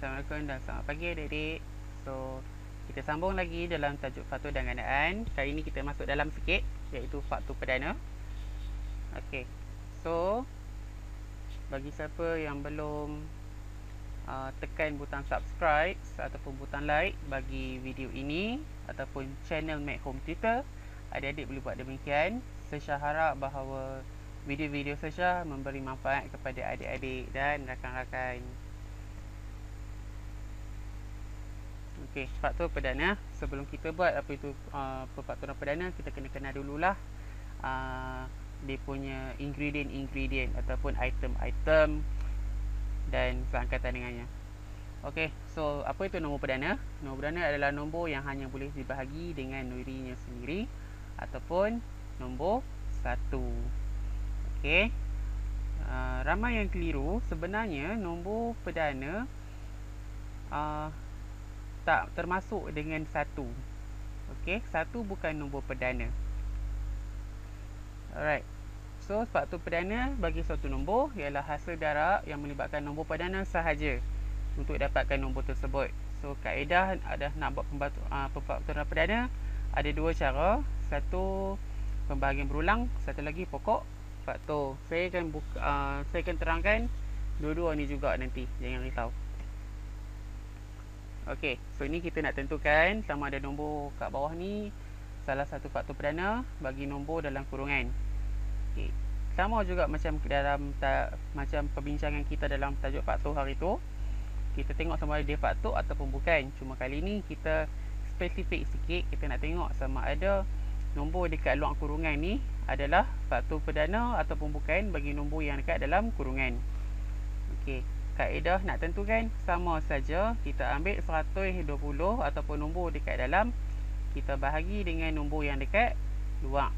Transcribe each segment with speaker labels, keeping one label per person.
Speaker 1: Assalamualaikum dan selamat pagi adik-adik. So, kita sambung lagi dalam tajuk faktor dan gandaan. Kali ini kita masuk dalam sikit, iaitu faktor perdana. Okey. So, bagi siapa yang belum tekan butang subscribe ataupun butang like bagi video ini ataupun channel Mac Home Tutor, adik-adik boleh buat demikian. Saya harap bahawa video-video saya memberi manfaat kepada adik-adik dan rakan-rakan. Okey, faktor perdana. Sebelum kita buat apa itu perfaktoran perdana, kita kena kenal dululah dia punya ingredient ataupun item-item dan seangkatan dengannya. Okey, so apa itu nombor perdana? Nombor perdana adalah nombor yang hanya boleh dibahagi dengan dirinya sendiri ataupun nombor 1. Okey. Ramai yang keliru. Sebenarnya nombor perdana tak termasuk dengan 1. Okey, 1 bukan nombor perdana. Alright. So, faktor perdana bagi suatu nombor ialah hasil darab yang melibatkan nombor perdana sahaja untuk dapatkan nombor tersebut. So, kaedah ada nak buat perfaktoran perdana ada dua cara. Satu, pembahagian berulang, satu lagi pokok faktor. Saya akan terangkan dua-dua ni juga nanti, jangan risau. Okey, so ini kita nak tentukan sama ada nombor kat bawah ni salah satu faktor perdana bagi nombor dalam kurungan. Okey, sama juga macam dalam macam perbincangan kita dalam tajuk faktor hari tu. Kita tengok sama ada dia faktor ataupun bukan. Cuma kali ni kita spesifik sikit, kita nak tengok sama ada nombor dekat luar kurungan ni adalah faktor perdana ataupun bukan bagi nombor yang dekat dalam kurungan. Okey, kaedah nak tentukan sama saja, kita ambil 120 ataupun nombor dekat dalam, kita bahagi dengan nombor yang dekat luar.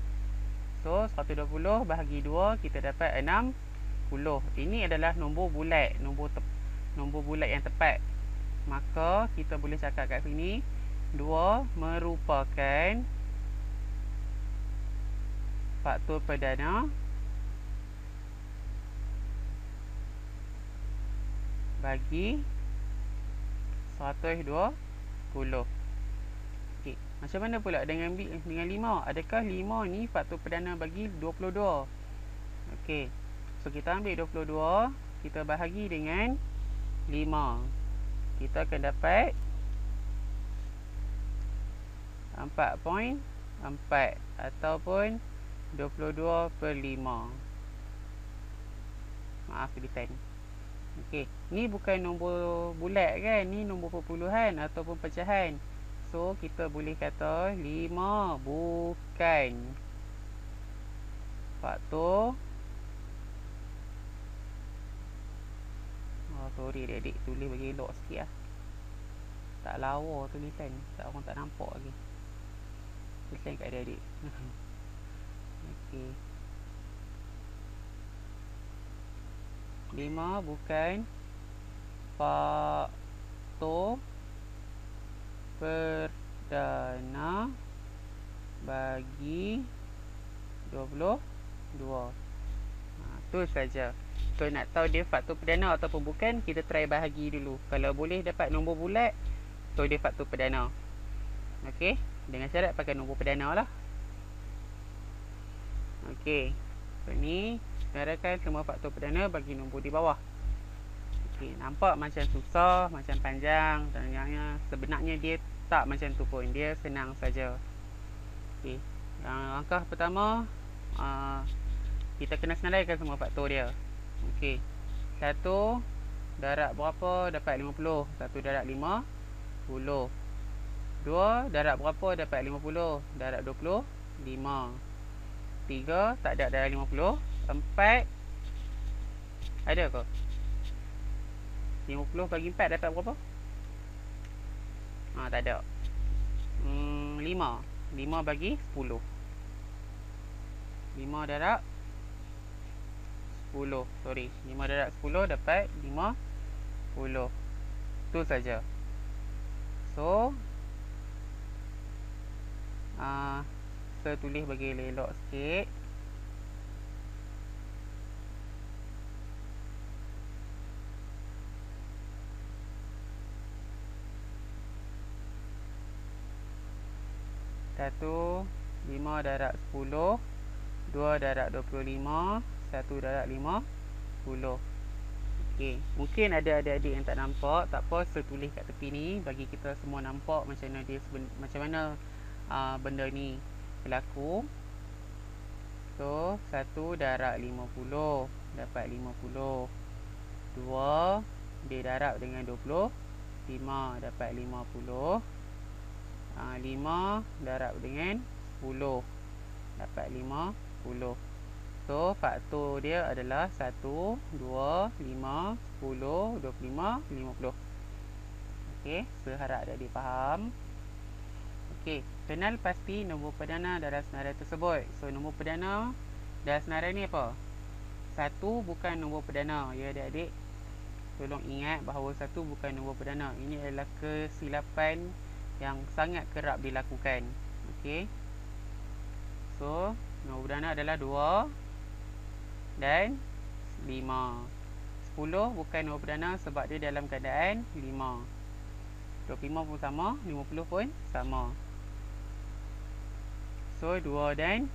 Speaker 1: So 120 bahagi 2, kita dapat 60. Ini adalah nombor bulat, nombor bulat yang tepat. Maka kita boleh cakap kat sini 2 merupakan faktor perdana bagi 120. Okey, macam mana pula dengan 5? Adakah 5 ni faktor perdana bagi 22? Okey, so kita ambil 22, kita bahagi dengan 5, kita akan dapat 4.4 ataupun 22/5. Maaf, editan. Okey, ni bukan nombor bulat kan, ni nombor perpuluhan ataupun pecahan. So kita boleh kata 5 bukan faktor. Sorry adik-adik, tulis bagi elok sikit lah. Tak lawa tulisan, orang tak nampak lagi tulisan kat adik-adik. Okey, 5 bukan faktor perdana bagi 22. Tu saja. So nak tahu dia faktor perdana ataupun bukan, kita try bahagi dulu. Kalau boleh dapat nombor bulat, so dia faktor perdana. Okey, dengan syarat pakai nombor perdana lah. Okey, so ni senarakan semua faktor perdana bagi nombor di bawah. Okey, nampak macam susah, macam panjang, dan sebenarnya dia tak macam tu pun, dia senang saja. Okey, langkah pertama, kita kena senaraikan semua faktor dia. Okey, 1 darab berapa dapat 50? 1 darab 50. 2 darab berapa dapat 50? Darab 25. 3 tak ada darab 50. 4 ada ke? 50 bagi 4 dapat berapa? Tak ada. 5 bagi 10. 5 darab 10. Sorry, 5 darab 10 dapat 50. Tu saja. So saya tulis bagi elok sikit. 1, 5 darab 10, 2 darab 25, 1 darab 50. Okey, mungkin ada adik-adik yang tak nampak, tak apa, saya tulis kat tepi ni bagi kita semua nampak macam mana benda ni berlaku. So 1 darab 50 dapat 50. 2 dia darab dengan 20, 5 dapat 50. 5 darab dengan 10 dapat 50. So faktor dia adalah 1, 2, 5, 10, 25, 50. Okey, saya harap adik faham. Okey, kenal pasti nombor perdana dalam senarai tersebut. So nombor perdana dalam senarai ni apa? 1 bukan nombor perdana, ya adik-adik. Tolong ingat bahawa 1 bukan nombor perdana. Ini adalah kesilapan yang sangat kerap dilakukan. Okey. So nombor perdana adalah 2 dan 5. 10 bukan nombor perdana sebab dia dalam keadaan 5. 25 pun sama, 50 pun sama. So 2 dan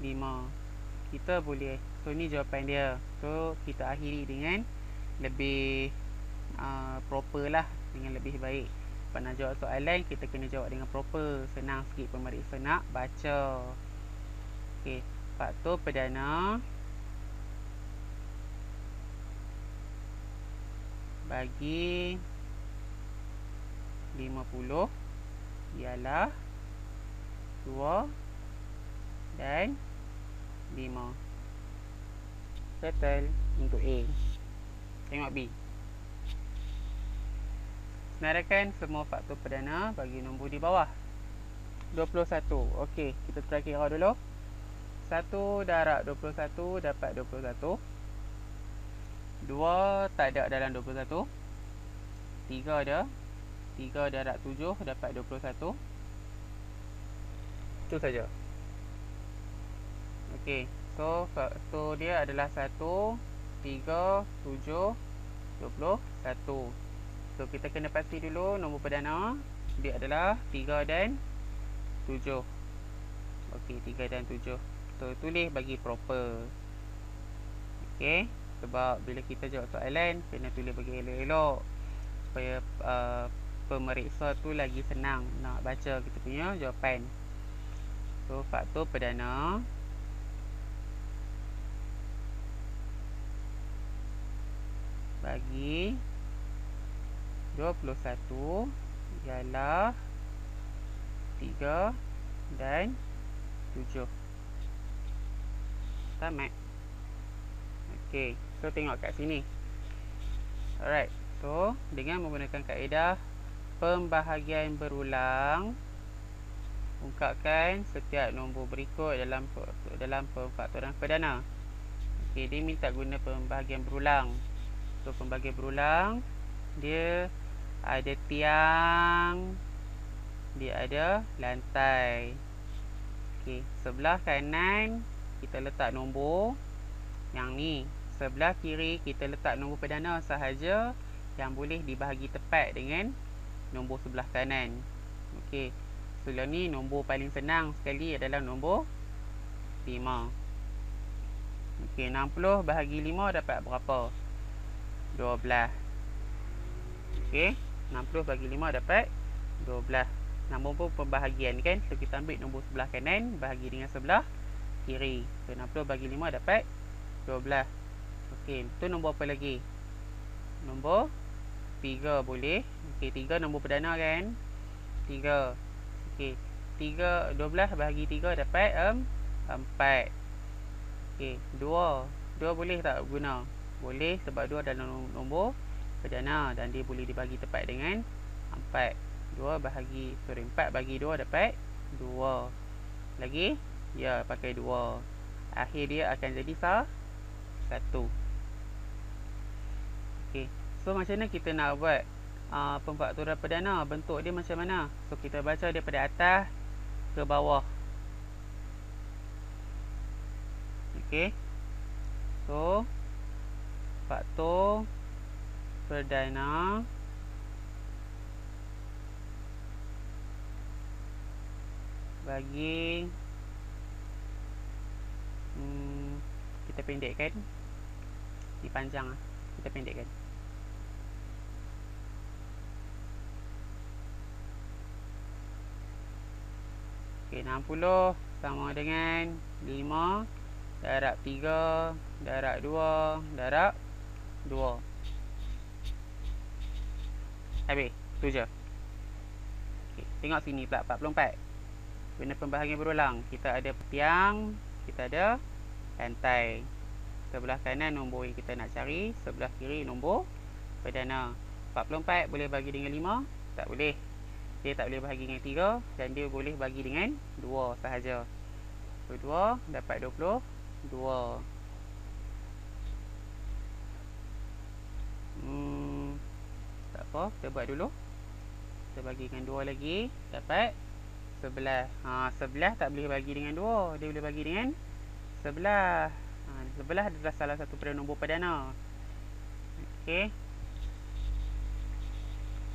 Speaker 1: 5. Kita boleh, so ni jawapan dia. So kita akhiri dengan lebih proper lah, dengan lebih baik. Lepas nak jawab soalan, kita kena jawab dengan proper. Senang sikit pemeriksa nak baca. Okey, faktor perdana bagi 50 ialah 2 dan 5. Settle untuk A. Tengok B. Senaraikan semua faktor perdana bagi nombor di bawah. 21. Okey, kita try kira dulu. 1 darab 21 dapat 21. 2 tak ada dalam 21. 3 ada. 3 darab 7 dapat 21. Itu saja. Okey, so faktor dia adalah 1, 3, 7, 21. So kita kena pasti dulu nombor perdana dia adalah 3 dan 7. Okey, 3 dan 7. So tulis bagi proper. Okey, sebab bila kita jawab soalan kena tulis bagi elok-elok supaya pemeriksa tu lagi senang nak baca kita punya jawapan. So faktor perdana bagi 21 ialah 3 dan 7. Tamat. Okey, so tengok kat sini. Alright, so dengan menggunakan kaedah pembahagian berulang, ungkapkan setiap nombor berikut dalam pemfaktoran perdana. Okey, dia minta guna pembahagian berulang. So pembahagian berulang dia ada tiang, dia ada lantai. Okey, sebelah kanan kita letak nombor yang ni, sebelah kiri kita letak nombor perdana sahaja yang boleh dibahagi tepat dengan nombor sebelah kanan. Okey, sebelah ni nombor paling senang sekali adalah nombor 5. Okey, 60 bahagi 5 dapat berapa? 12. Okey, 60 bagi 5 dapat 12. Nombor pun pembahagian kan. So kita ambil nombor sebelah kanan bahagi dengan sebelah kiri. So 60 bagi 5 dapat 12. Okey, tu nombor apa lagi? Nombor 3 boleh. Okey, 3 nombor perdana kan? 3. Okey, 12 bahagi 3 dapat 4. Okey, 2 boleh tak guna? Boleh sebab 2 adalah nombor perdana dan dia boleh dibagi tepat dengan 4. 4 bagi 2 dapat 2. Lagi? Ya, pakai 2. Akhir dia akan jadi 1. Okey, so macam mana kita nak buat pemfaktoran perdana? Bentuk dia macam mana? So kita baca daripada atas ke bawah. Okey, so faktor perdana bagi kita pendekkan. Ni panjang lah, kita pendekkan. Okey, 60 sama dengan 5 darab 3 darab 2 darab 2. Habis, tu je. Okay, tengok sini pula 44. Guna pembahagian berulang. Kita ada tiang, kita ada lantai. Sebelah kanan nombor yang kita nak cari, sebelah kiri nombor perdana. 44 boleh bagi dengan 5? Tak boleh. Dia tak boleh bahagi dengan 3 dan dia boleh bagi dengan 2 sahaja. 2 dapat 22. Tak apa, kita buat dulu. Kita bagi dengan 2 lagi, dapat 11. 11 tak boleh bagi dengan 2, dia boleh bagi dengan 11. 11 adalah salah satu nombor perdana. Okey.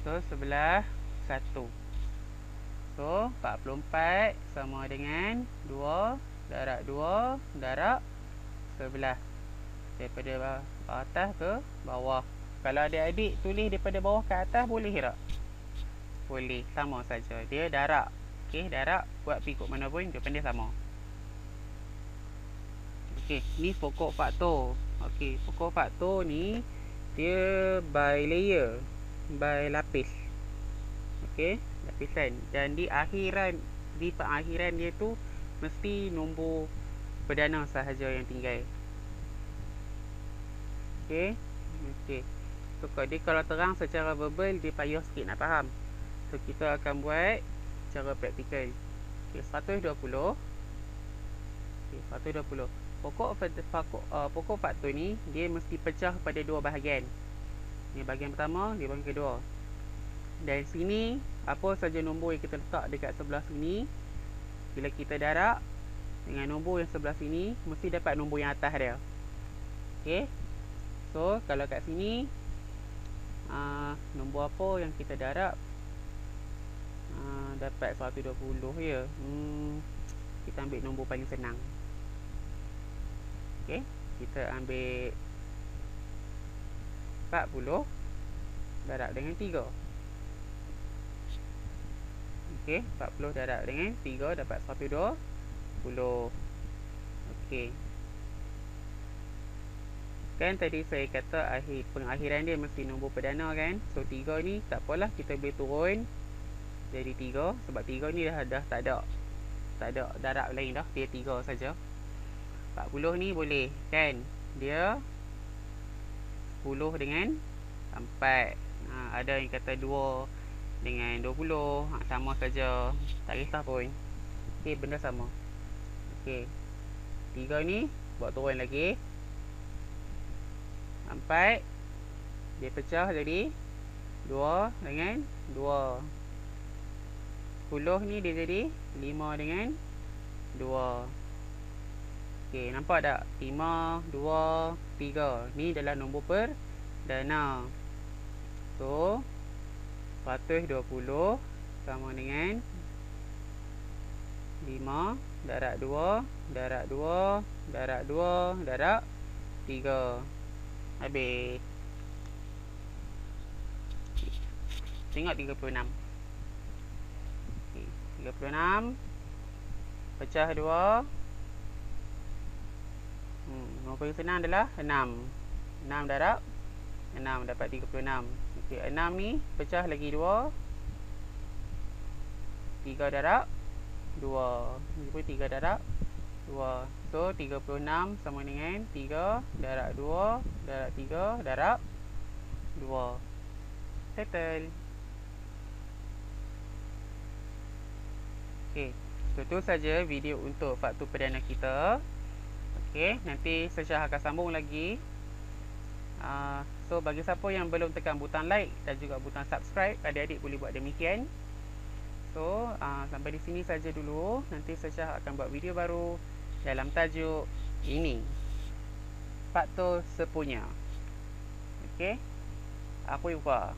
Speaker 1: So 11 1. So 44 sama dengan 2 darab 2 darab 11. Daripada atas ke bawah. Kalau adik-adik tulis daripada bawah ke atas boleh tak? Boleh, sama saja. Dia darab. Okey, darab buat pergi ikut mana pun jawapan dia sama. Okey, ni pokok faktor. Okey, pokok faktor ni dia by layer, by lapis. Okey, lapisan. Dan di pengakhiran dia tu mesti nombor perdana sahaja yang tinggal. Okey. Okey. So kalau terang secara verbal dia payah sikit nak faham. So kita akan buat secara praktikal. Okey, 120. Okey, 120. Pokok faktor ni dia mesti pecah pada dua bahagian. Ni bahagian pertama, ni bahagian kedua. Dan sini apa saja nombor yang kita letak dekat sebelah sini, bila kita darab dengan nombor yang sebelah sini, mesti dapat nombor yang atas dia. Okey. So kalau kat sini nombor apa yang kita darab, dapat 120 je. Kita ambil nombor paling senang. Okey, kita ambil 40 darab dengan 3. Okey, 40 darab dengan 3 dapat 120. Okey. Kan tadi saya kata pengakhiran dia mesti nombor perdana kan. So 3 ni tak apalah, kita boleh turun jadi 3. Sebab 3 ni dah tak ada darab lain dah, dia 3 saja. 40 ni boleh kan, dia 10 dengan 4. Ada yang kata 2 dengan 20. Sama saja, tak kisah pun. Okey, benda sama. Okey, 3 ni buat turun lagi, 4 dia pecah jadi 2 dengan 2. 10 ni dia jadi 5 dengan 2. Okey, nampak tak? 5, 2, 3. Ni adalah nombor perdana. So 120 sama dengan 5 darab 2 darab 2 darab 2 darab 3. Habis. Tengok 36. Okey, 36 pecah 2. Nombor yang senang adalah 6. 6 darab 6 dapat 36. Okey, 6 ni pecah lagi 2. 3 darab 2. Ni pun 3 darab 2. So 36 sama dengan 3 darab 2 darab 3 darab 2. Settle. Okey, so tu saja video untuk faktor perdana kita. Okey, nanti Syah akan sambung lagi. So bagi siapa yang belum tekan butang like dan juga butang subscribe, adik-adik boleh buat demikian. So sampai di sini saja dulu. Nanti Syah akan buat video baru dalam tajuk ini, faktor sepunya. Okey, aku lupa.